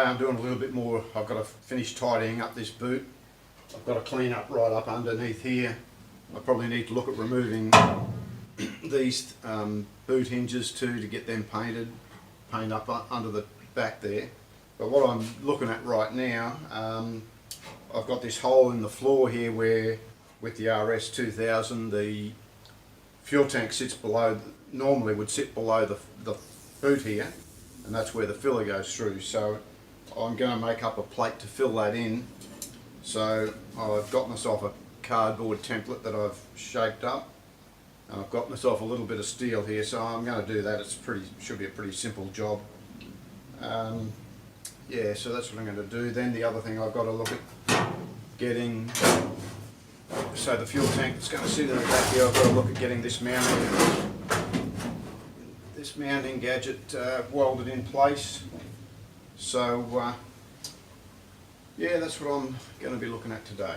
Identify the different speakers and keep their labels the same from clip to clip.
Speaker 1: I'm doing a little bit more. I've got to finish tidying up this boot. I've got to clean up right up underneath here. I probably need to look at removing these boot hinges too to get them paint up under the back there. But what I'm looking at right now, I've got this hole in the floor here where with the RS2000 the fuel tank sits below, normally would sit below the boot here, and that's where the filler goes through. So I'm going to make up a plate to fill that in. So I've got myself a cardboard template that I've shaped up, and I've got myself a little bit of steel here, so I'm going to do that. Should be a pretty simple job. Yeah, so that's what I'm going to do. Then the other thing I've got to look at getting, so the fuel tank that's going to sit in the back here, I've got to look at getting this mounting gadget welded in place. So yeah, that's what I'm going to be looking at today.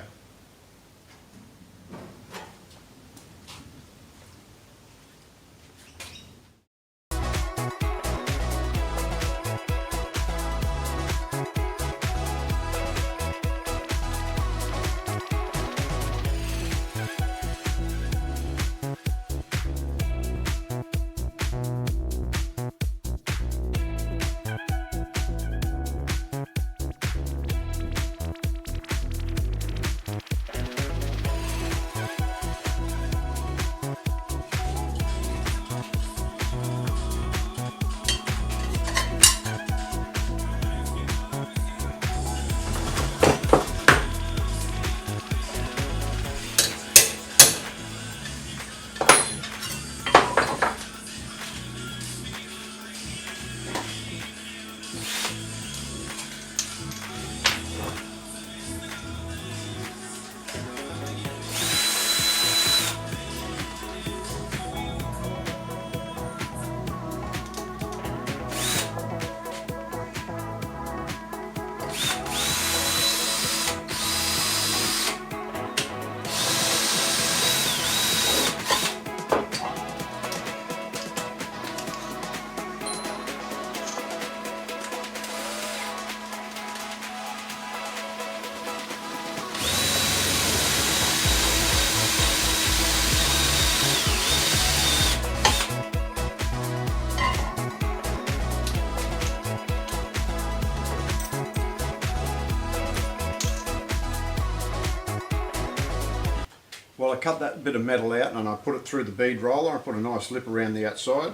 Speaker 1: Well, I cut that bit of metal out and I put it through the bead roller. I put a nice lip around the outside,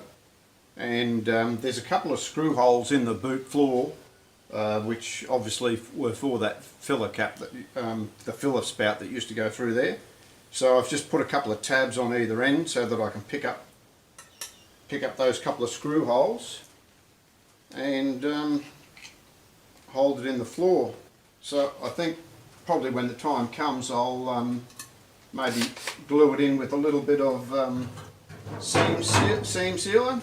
Speaker 1: and there's a couple of screw holes in the boot floor which obviously were for that filler cap, the filler spout that used to go through there. So I've just put a couple of tabs on either end so that I can pick up those couple of screw holes and hold it in the floor. So I think probably when the time comes I'll maybe glue it in with a little bit of seam sealer.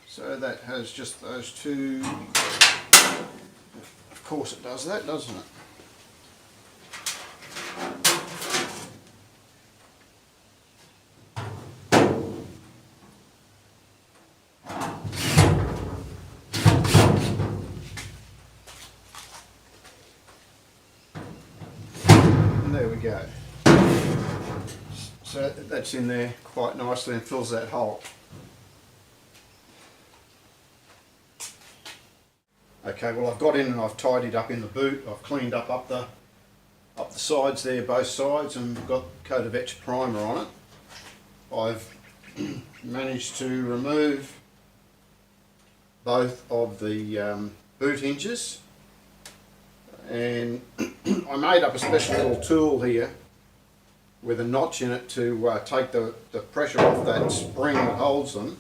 Speaker 1: So that has just those two. Of course it does that, doesn't it? There we go. So that's in there quite nicely and fills that hole. Okay, well I've got in and I've tidied up in the boot. I've cleaned up the sides there, both sides, and got a coat of etched primer on it. I've managed to remove both of the boot hinges, and I made up a special little tool here with a notch in it to take the pressure off that spring that holds them,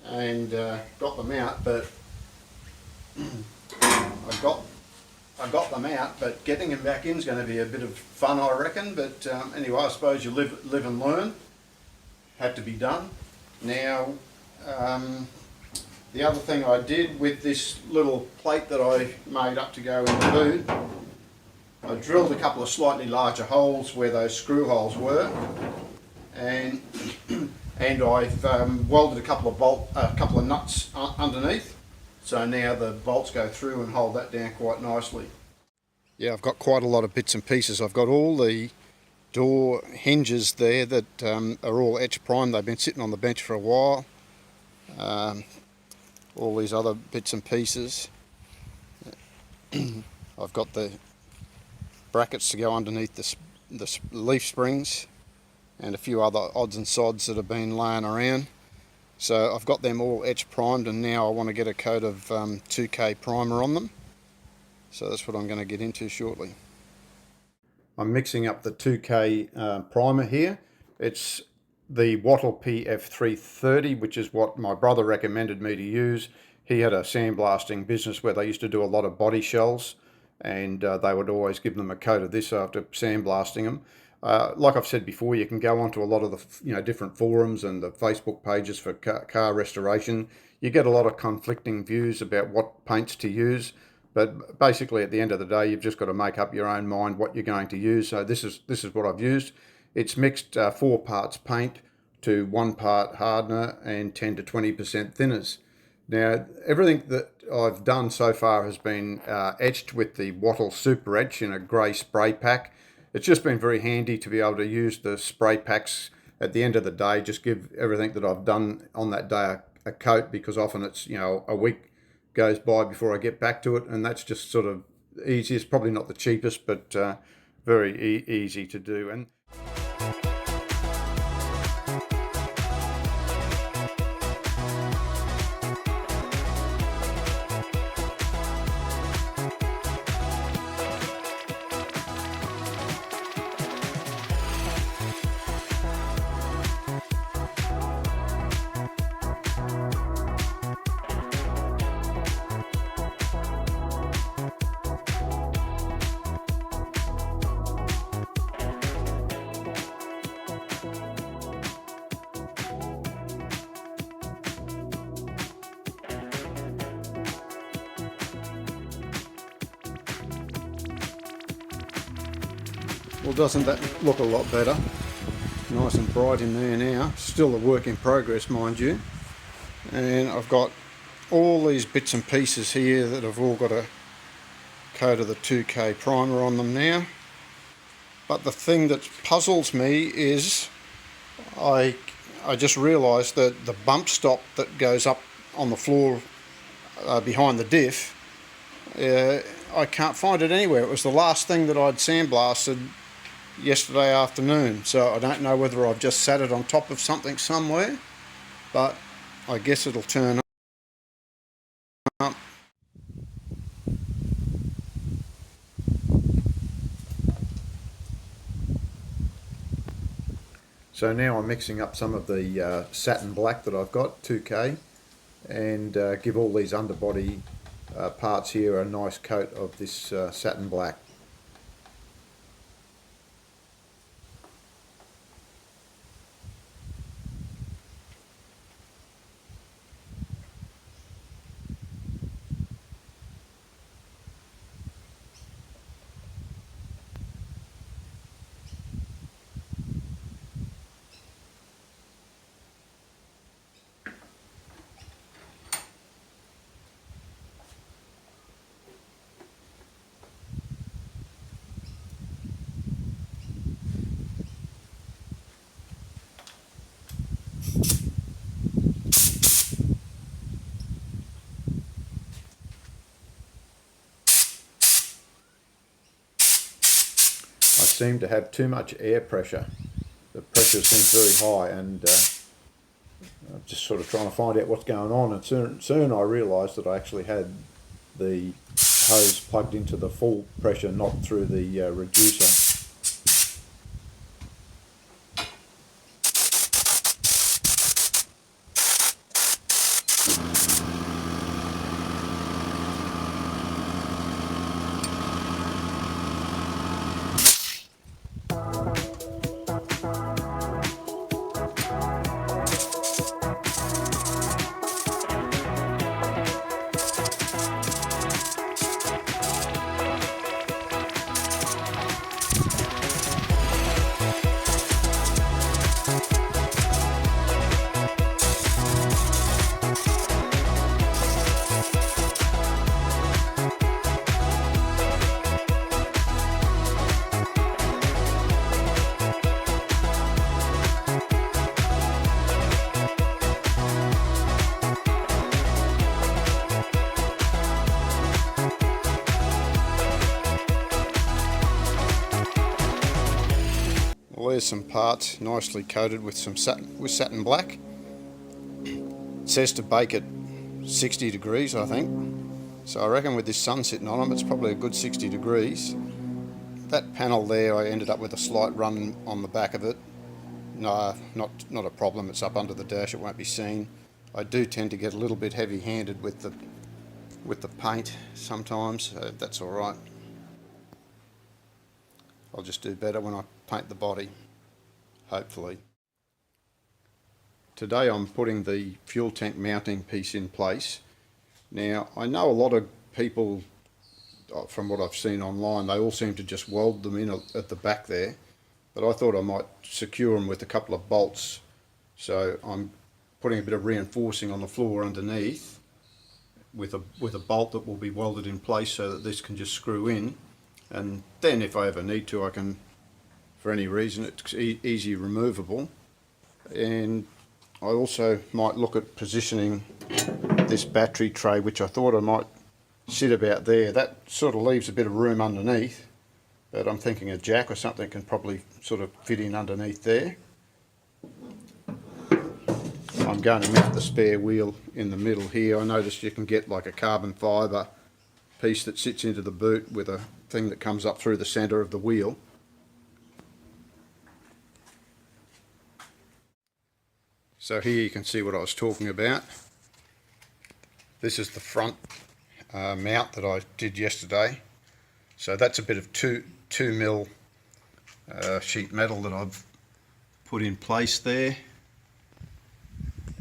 Speaker 1: and got them out. But I got them out, but getting them back in is going to be a bit of fun, I reckon. But anyway, I suppose you live and learn. Had to be done. Now the other thing I did with this little plate that I made up to go in the boot, I drilled a couple of slightly larger holes where those screw holes were, and I've welded a couple of nuts underneath. So now the bolts go through and hold that down quite nicely. Yeah, I've got quite a lot of bits and pieces. I've got all the door hinges there that are all etch primed. They've been sitting on the bench for a while. All these other bits and pieces. I've got the brackets to go underneath the leaf springs and a few other odds and sods that have been laying around. So I've got them all etch primed, and now I want to get a coat of 2K primer on them. So that's what I'm going to get into shortly. I'm mixing up the 2K primer here. It's the Wattle PF330, which is what my brother recommended me to use. He had a sandblasting business where they used to do a lot of body shells, and they would always give them a coat of this after sandblasting them. Like I've said before, you can go onto a lot of the different forums and the Facebook pages for car restoration. You get a lot of conflicting views about what paints to use, but basically at the end of the day, you've just got to make up your own mind what you're going to use. So this is what I've used. It's mixed 4 parts paint to 1 part hardener and 10 to 20% thinners. Now, everything that I've done so far has been etched with the Wattle Super Etch in a grey spray pack. It's just been very handy to be able to use the spray packs at the end of the day, just give everything that I've done on that day a coat, because often it's, a week goes by before I get back to it, and that's just sort of easy. It's probably not the cheapest, but very easy to do. And well, doesn't that look a lot better? Nice and bright in there now. Still a work in progress, mind you. And I've got all these bits and pieces here that have all got a coat of the 2K primer on them now. But the thing that puzzles me is I just realised that the bump stop that goes up on the floor behind the diff, I can't find it anywhere. It was the last thing that I'd sandblasted yesterday afternoon, so I don't know whether I've just sat it on top of something somewhere, but I guess it'll turn up. So now I'm mixing up some of the satin black that I've got, 2K, and give all these underbody parts here a nice coat of this satin black. I seem to have too much air pressure. The pressure seems very high, and I'm just sort of trying to find out what's going on, and soon I realised that I actually had the hose plugged into the full pressure, not through the reducer. There's some parts nicely coated with some satin black. It says to bake at 60 degrees, I think. So I reckon with this sun sitting on them, it's probably a good 60 degrees. That panel there, I ended up with a slight run on the back of it. No, not a problem. It's up under the dash. It won't be seen. I do tend to get a little bit heavy-handed with the paint sometimes. So that's all right. I'll just do better when I paint the body, hopefully. Today I'm putting the fuel tank mounting piece in place. Now, I know a lot of people, from what I've seen online, they all seem to just weld them in at the back there, but I thought I might secure them with a couple of bolts. So I'm putting a bit of reinforcing on the floor underneath with a bolt that will be welded in place so that this can just screw in, and then if I ever need to, I can, for any reason, it's easy removable. And I also might look at positioning this battery tray, which I thought I might sit about there. That sort of leaves a bit of room underneath, but I'm thinking a jack or something can probably sort of fit in underneath there. I'm going to mount the spare wheel in the middle here. I noticed you can get like a carbon fibre piece that sits into the boot with a thing that comes up through the centre of the wheel. So here you can see what I was talking about. This is the front mount that I did yesterday. So that's a bit of 2mm sheet metal that I've put in place there.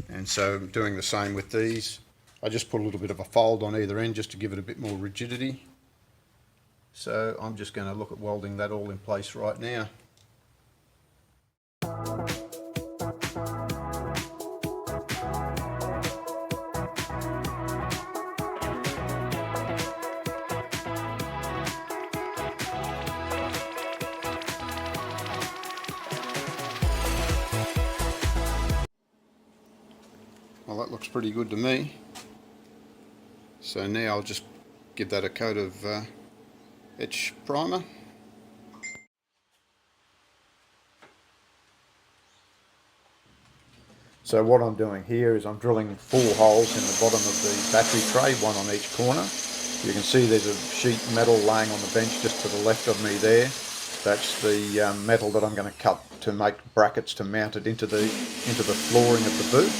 Speaker 1: And so I'm doing the same with these. I just put a little bit of a fold on either end just to give it a bit more rigidity. So I'm just going to look at welding that all in place right now. Well, that looks pretty good to me. So now I'll just give that a coat of etch primer. So what I'm doing here is I'm drilling 4 holes in the bottom of the battery tray, one on each corner. You can see there's a sheet metal laying on the bench just to the left of me there. That's the metal that I'm going to cut to make brackets to mount it into the flooring of the boot.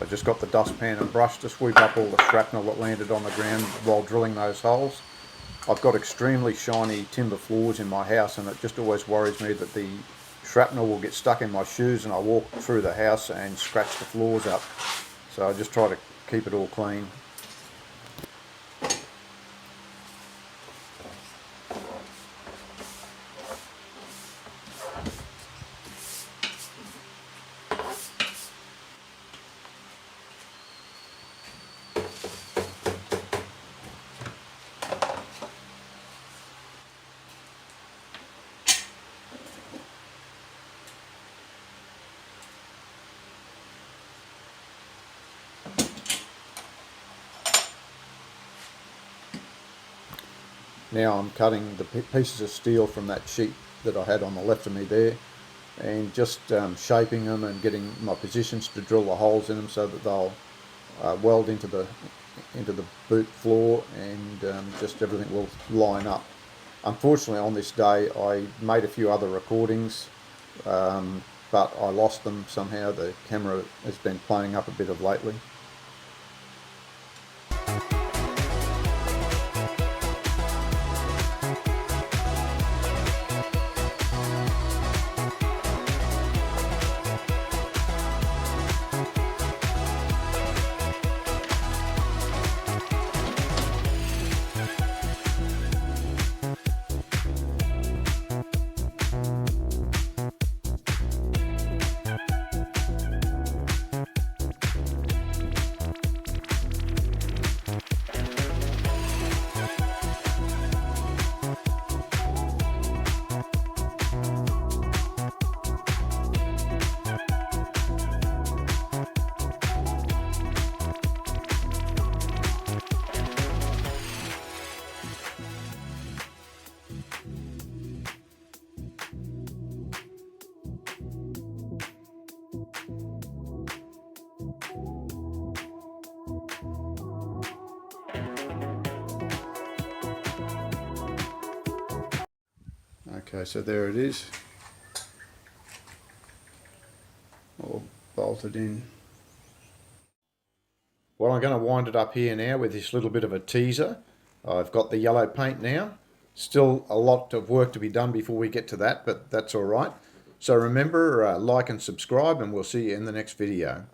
Speaker 1: I just got the dustpan and brush to sweep up all the shrapnel that landed on the ground while drilling those holes. I've got extremely shiny timber floors in my house, and it just always worries me that the shrapnel will get stuck in my shoes and I walk through the house and scratch the floors up. So I just try to keep it all clean. Now I'm cutting the pieces of steel from that sheet that I had on the left of me there, and just shaping them and getting my positions to drill the holes in them so that they'll weld into the boot floor, and just everything will line up. Unfortunately, on this day I made a few other recordings, but I lost them somehow. The camera has been playing up a bit of lately. Okay, so there it is, all bolted in. Well, I'm going to wind it up here now with this little bit of a teaser. I've got the yellow paint now. Still a lot of work to be done before we get to that, but that's all right. So remember, like and subscribe, and we'll see you in the next video.